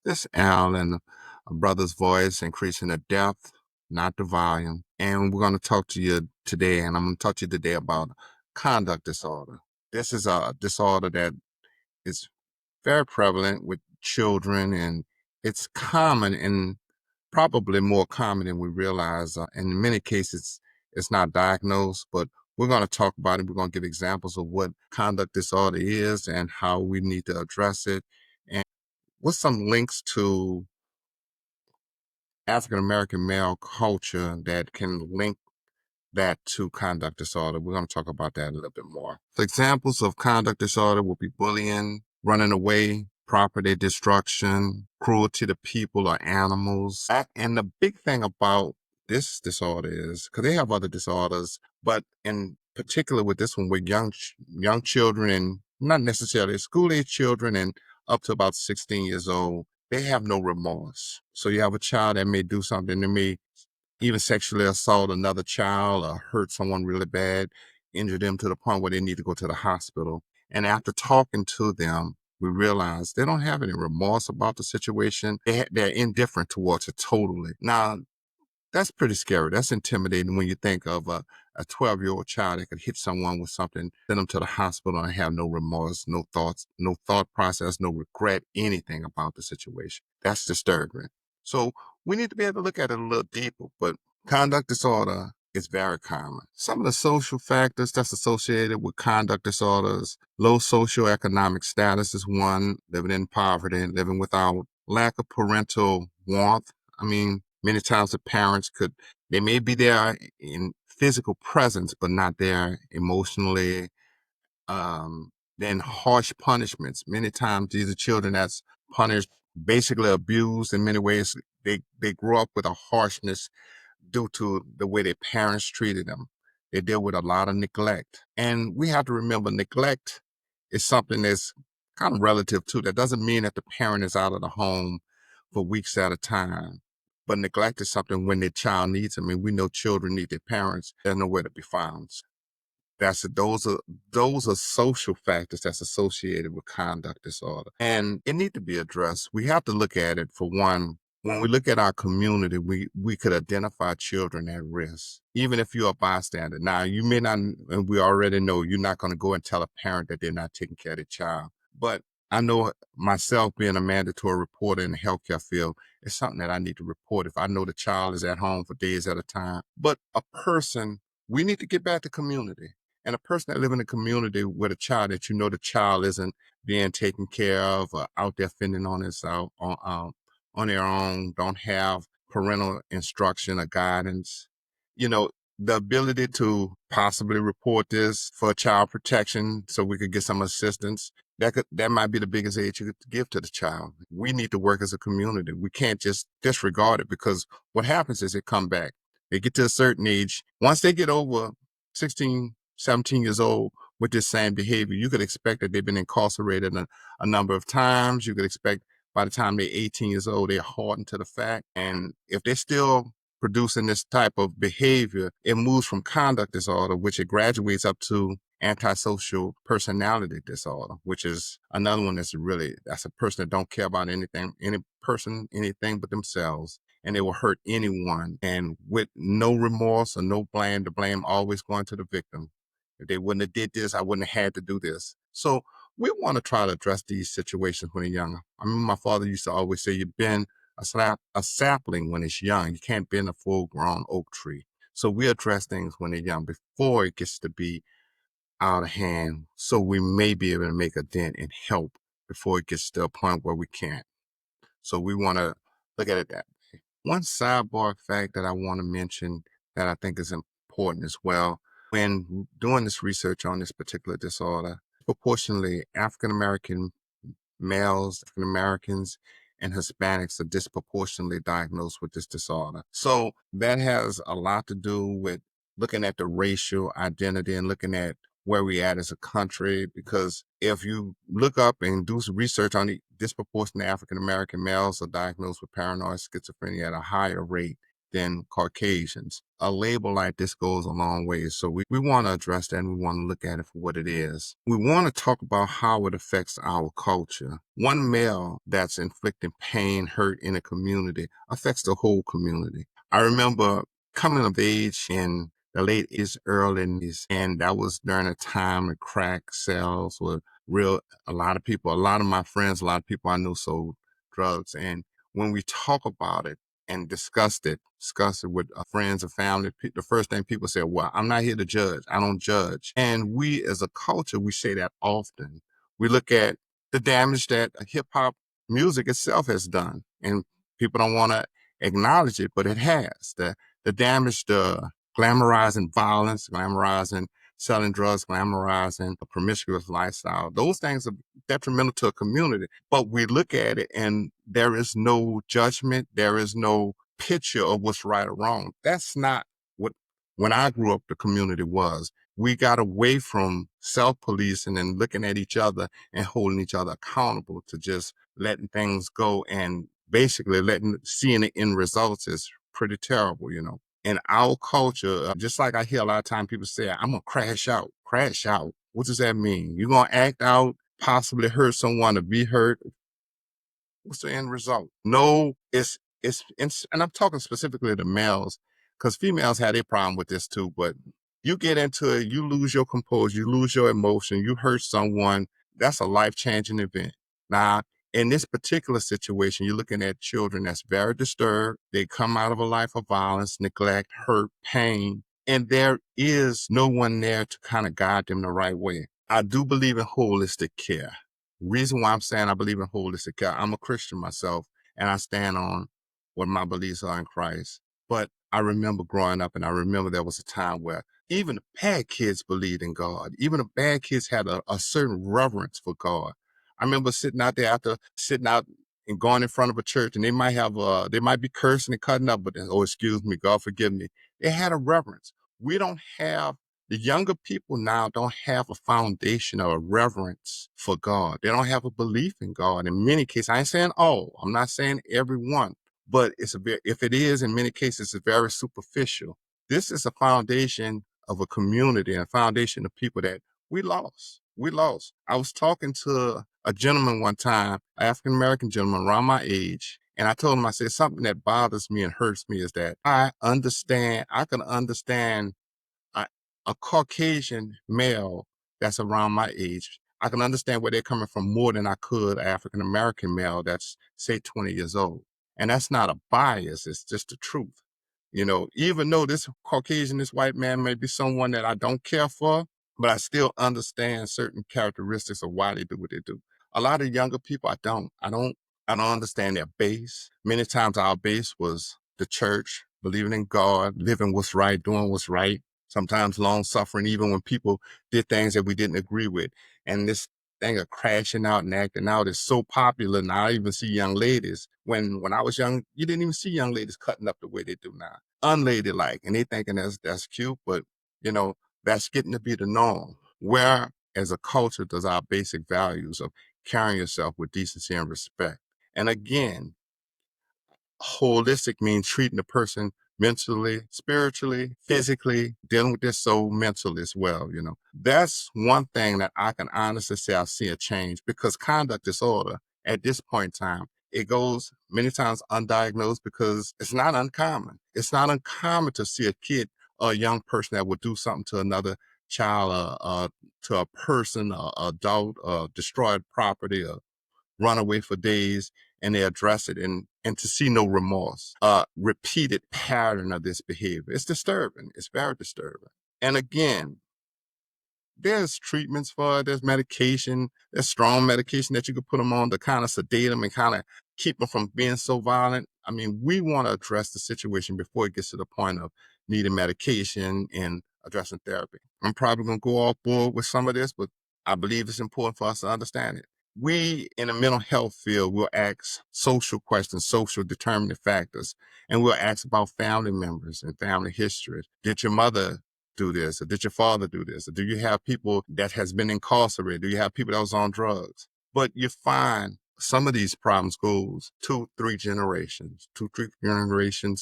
This Al and a brother's voice, increasing the depth, not the volume. And we're going to talk to you today, and I'm going to talk to you today about conduct disorder. This is a disorder that is very prevalent with children, and it's common and probably more common than we realize. In many cases, it's not diagnosed, but we're going to talk about it. We're going to give examples of what conduct disorder is and how we need to address it, and with some links to African American male culture that can link that to conduct disorder. We're going to talk about that a little bit more. So examples of conduct disorder will be bullying, running away, property destruction, cruelty to people or animals. And the big thing about this disorder is, because they have other disorders, but in particular with this one, with young children, and not necessarily school age children, and up to about 16 years old, they have no remorse. So you have a child that may do something, that may even sexually assault another child or hurt someone really bad, injure them to the point where they need to go to the hospital. And after talking to them, we realize they don't have any remorse about the situation. They're indifferent towards it totally. Now, that's pretty scary. That's intimidating when you think of a 12-year-old child that could hit someone with something, send them to the hospital and have no remorse, no thoughts, no thought process, no regret, anything about the situation. That's disturbing. So we need to be able to look at it a little deeper, but conduct disorder is very common. Some of the social factors that's associated with conduct disorders: low socioeconomic status is one, living in poverty, living without, lack of parental warmth. I mean, many times the parents they may be there in physical presence, but not there emotionally. Um, then harsh punishments. Many times these are children that's punished, basically abused in many ways. They grow up with a harshness due to the way their parents treated them. They deal with a lot of neglect. And we have to remember, neglect is something that's kind of relative too. That doesn't mean that the parent is out of the home for weeks at a time. But neglect is something when their child needs them. I mean, we know children need their parents. They're nowhere to be found. Those are social factors that's associated with conduct disorder, and it need to be addressed. We have to look at it. For one, when we look at our community, we could identify children at risk, even if you're a bystander. Now, you may not, and we already know you're not going to go and tell a parent that they're not taking care of their child. But I know myself, being a mandatory reporter in the healthcare field, it's something that I need to report if I know the child is at home for days at a time. But we need to get back to community. And a person that live in a community with a child that you know the child isn't being taken care of, or out there fending on itself on their own, don't have parental instruction or guidance, the ability to possibly report this for child protection so we could get some assistance. That might be the biggest aid you could give to the child. We need to work as a community. We can't just disregard it, because what happens is they come back. They get to a certain age. Once they get over 16, 17 years old with this same behavior, you could expect that they've been incarcerated a number of times. You could expect by the time they're 18 years old, they're hardened to the fact. And if they're still producing this type of behavior, it moves from conduct disorder, which it graduates up to antisocial personality disorder, which is another one that's a person that don't care about anything but themselves, and they will hurt anyone, and with no remorse or no blame, the blame always going to the victim. If they wouldn't have did this, I wouldn't have had to do this. So we want to try to address these situations when they're young. I mean, my father used to always say, you've been a sapling when it's young. You can't bend a full-grown oak tree. So we address things when they're young before it gets to be out of hand, so we may be able to make a dent and help before it gets to a point where we can't. So we want to look at it that way. One sidebar fact that I want to mention that I think is important as well, when doing this research on this particular disorder, proportionally African American males, African Americans, and Hispanics are disproportionately diagnosed with this disorder. So that has a lot to do with looking at the racial identity and looking at where we at as a country, because if you look up and do some research on the disproportionate African American males are diagnosed with paranoid schizophrenia at a higher rate than Caucasians. A label like this goes a long way. So we want to address that, and we want to look at it for what it is. We want to talk about how it affects our culture. One male that's inflicting pain, hurt in a community affects the whole community. I remember coming of age in the late is early 90s, and that was during a time when crack sales were real. A lot of my friends, a lot of people I knew sold drugs. And when we talk about it and discuss it with friends and family, the first thing people say, well, I'm not here to judge. I don't judge. And we as a culture, we say that often. We look at the damage that hip hop music itself has done, and people don't want to acknowledge it, but it has. The damage, the glamorizing violence, glamorizing selling drugs, glamorizing a promiscuous lifestyle. Those things are detrimental to a community. But we look at it and there is no judgment. There is no picture of what's right or wrong. That's not what, when I grew up, the community was. We got away from self-policing and looking at each other and holding each other accountable to just letting things go, and basically seeing the end results is pretty terrible, you know. In our culture, just like I hear a lot of time people say, I'm going to crash out. Crash out. What does that mean? You're going to act out, possibly hurt someone or be hurt. What's the end result? No, and I'm talking specifically to males, because females had a problem with this too, but you get into it, you lose your composure, you lose your emotion, you hurt someone, that's a life-changing event. Now, in this particular situation, you're looking at children that's very disturbed. They come out of a life of violence, neglect, hurt, pain, and there is no one there to kind of guide them the right way. I do believe in holistic care. Reason why I'm saying I believe in holistic care, I'm a Christian myself, and I stand on what my beliefs are in Christ. But I remember growing up, and I remember there was a time where even the bad kids believed in God. Even the bad kids had a certain reverence for God. I remember sitting out there after sitting out and going in front of a church, and they might be cursing and cutting up, but oh, excuse me, God forgive me. They had a reverence. We don't have The younger people now don't have a foundation or a reverence for God. They don't have a belief in God. In many cases, I ain't saying all. I'm not saying everyone, but if it is, in many cases, it's very superficial. This is a foundation of a community, a foundation of people that we lost. We lost. I was talking to a gentleman one time, an African American gentleman around my age, and I told him, I said, something that bothers me and hurts me is that I can understand I, a Caucasian male that's around my age. I can understand where they're coming from more than I could an African American male that's, say, 20 years old. And that's not a bias, it's just the truth. You know, even though this Caucasian, this white man may be someone that I don't care for, but I still understand certain characteristics of why they do what they do. A lot of younger people, I don't understand their base. Many times our base was the church, believing in God, living what's right, doing what's right, sometimes long suffering, even when people did things that we didn't agree with. And this thing of crashing out and acting out is so popular now. I even see young ladies. When I was young, you didn't even see young ladies cutting up the way they do now. Unladylike. And they thinking that's cute, but you know, that's getting to be the norm. Where as a culture does our basic values of carrying yourself with decency and respect? And again, holistic means treating the person mentally, spiritually, physically, dealing with their soul mentally as well. You know, that's one thing that I can honestly say I see a change, because conduct disorder at this point in time, it goes many times undiagnosed because it's not uncommon. It's not uncommon to see a kid or a young person that would do something to another child, to a person, adult, destroyed property, run away for days, and they address it, and to see no remorse. Repeated pattern of this behavior. It's disturbing. It's very disturbing. And again, there's treatments for it. There's medication. There's strong medication that you could put them on to kind of sedate them and kind of keep them from being so violent. I mean, we want to address the situation before it gets to the point of needing medication and addressing therapy. I'm probably going to go off board with some of this, but I believe it's important for us to understand it. We in the mental health field will ask social questions, social determining factors, and we'll ask about family members and family history. Did your mother do this? Or did your father do this? Or do you have people that has been incarcerated? Do you have people that was on drugs? But you find some of these problems goes two, three generations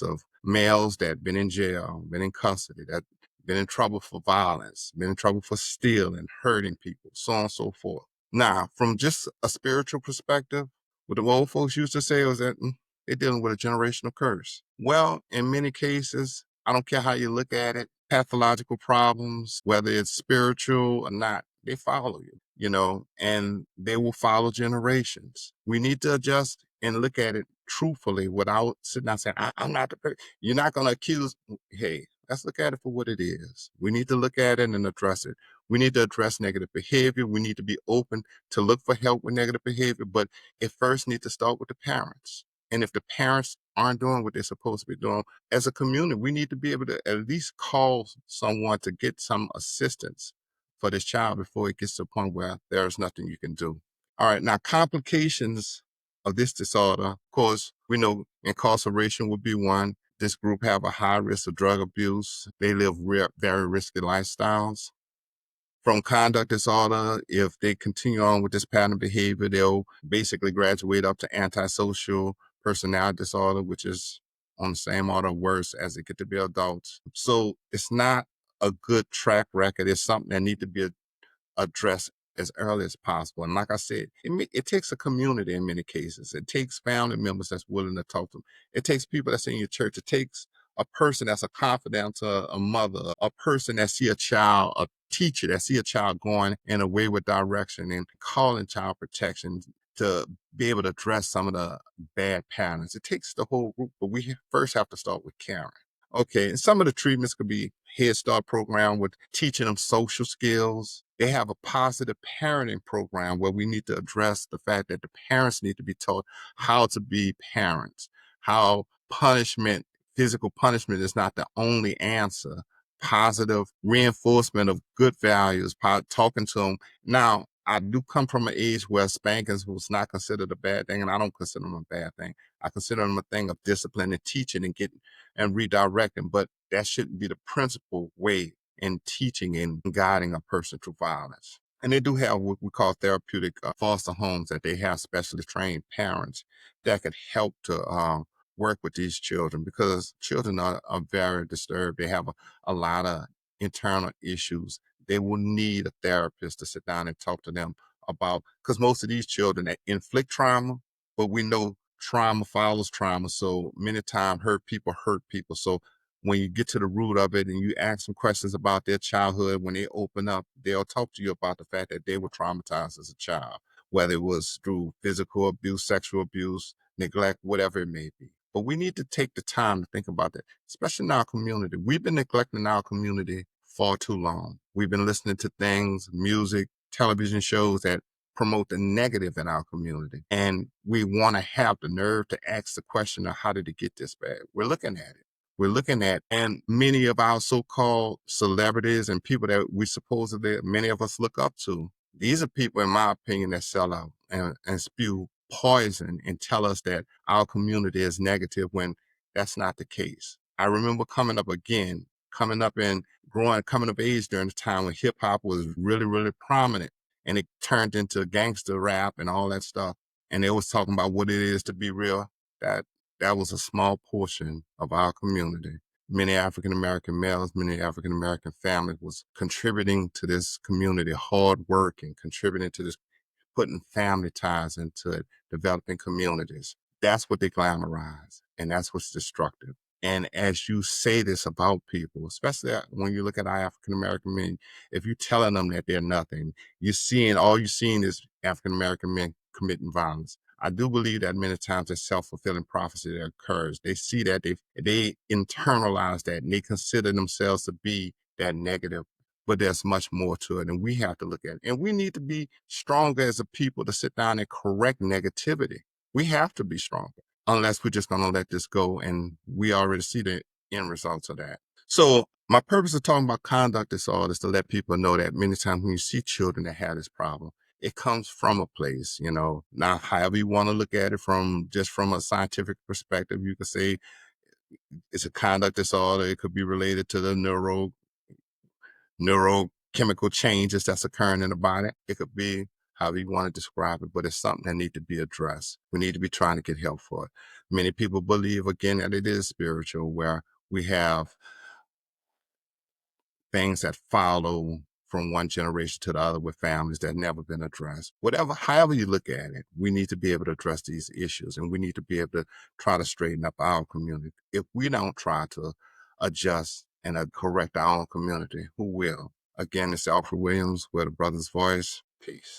of males that been in jail, been in custody, that been in trouble for violence, been in trouble for stealing, hurting people, so on and so forth. Now, from just a spiritual perspective, what the old folks used to say was that they're dealing with a generational curse. Well, in many cases, I don't care how you look at it, pathological problems, whether it's spiritual or not, they follow you, and they will follow generations. We need to adjust and look at it truthfully without sitting there saying, I'm not the person. You're not going to accuse. Hey, let's look at it for what it is. We need to look at it and address it. We need to address negative behavior. We need to be open to look for help with negative behavior, but it first needs to start with the parents. And if the parents aren't doing what they're supposed to be doing, as a community, we need to be able to at least call someone to get some assistance for this child before it gets to a point where there's nothing you can do. All right, now complications of this disorder, of course, we know incarceration would be one. This group have a high risk of drug abuse. They live very risky lifestyles. From conduct disorder, if they continue on with this pattern of behavior, they'll basically graduate up to antisocial personality disorder, which is on the same order worse as they get to be adults. So it's not a good track record. It's something that needs to be addressed as early as possible. And like I said, it takes a community in many cases. It takes family members that's willing to talk to them. It takes people that's in your church. It takes a person that's a confidant, a mother, a person that see a child, a teacher that see a child going in a wayward direction and calling child protection to be able to address some of the bad patterns. It takes the whole group, but we first have to start with caring. Okay, and some of the treatments could be Head Start program with teaching them social skills. They have a positive parenting program where we need to address the fact that the parents need to be taught how to be parents, how punishment, physical punishment is not the only answer. Positive reinforcement of good values, talking to them. Now, I do come from an age where spankings was not considered a bad thing, and I don't consider them a bad thing. I consider them a thing of discipline and teaching and getting and redirecting, but that shouldn't be the principal way in teaching and guiding a person through violence. And they do have what we call therapeutic foster homes that they have specially trained parents that could help to work with these children because children are very disturbed. They have a lot of internal issues. They will need a therapist to sit down and talk to them about, because most of these children that inflict trauma, but we know trauma follows trauma. So many times hurt people hurt people. So when you get to the root of it and you ask them questions about their childhood, when they open up, they'll talk to you about the fact that they were traumatized as a child, whether it was through physical abuse, sexual abuse, neglect, whatever it may be. But we need to take the time to think about that, especially in our community. We've been neglecting our community far too long. We've been listening to things, music, television shows that promote the negative in our community. And we want to have the nerve to ask the question of how did it get this bad? We're looking at it. We're looking at, and many of our so-called celebrities and people that we supposedly, many of us look up to, these are people, in my opinion, that sell out and spew poison and tell us that our community is negative when that's not the case. I remember coming up and growing, coming of age during the time when hip hop was really, really prominent and it turned into gangster rap and all that stuff. And they was talking about what it is to be real. That that was a small portion of our community. Many African American males, many African American families was contributing to this community, hard work and contributing to this, putting family ties into it, developing communities. That's what they glamorize, and that's what's destructive. And as you say this about people, especially when you look at our African American men, if you're telling them that they're nothing, all you're seeing is African American men committing violence. I do believe that many times it's self-fulfilling prophecy that occurs. They see that they internalize that and they consider themselves to be that negative, but there's much more to it. And we have to look at it. And we need to be stronger as a people to sit down and correct negativity. We have to be stronger unless we're just going to let this go. And we already see the end results of that. So my purpose of talking about conduct disorder is to let people know that many times when you see children that have this problem, it comes from a place, Now, however you want to look at it from a scientific perspective, you could say it's a conduct disorder. It could be related to the neurochemical changes that's occurring in the body. It could be however you want to describe it, but it's something that needs to be addressed. We need to be trying to get help for it. Many people believe, again, that it is spiritual, where we have things that follow from one generation to the other with families that never been addressed. However you look at it, we need to be able to address these issues, and we need to be able to try to straighten up our community. If we don't try to adjust and correct our own community, who will? Again, it's Alfred Williams with a brother's voice. Peace.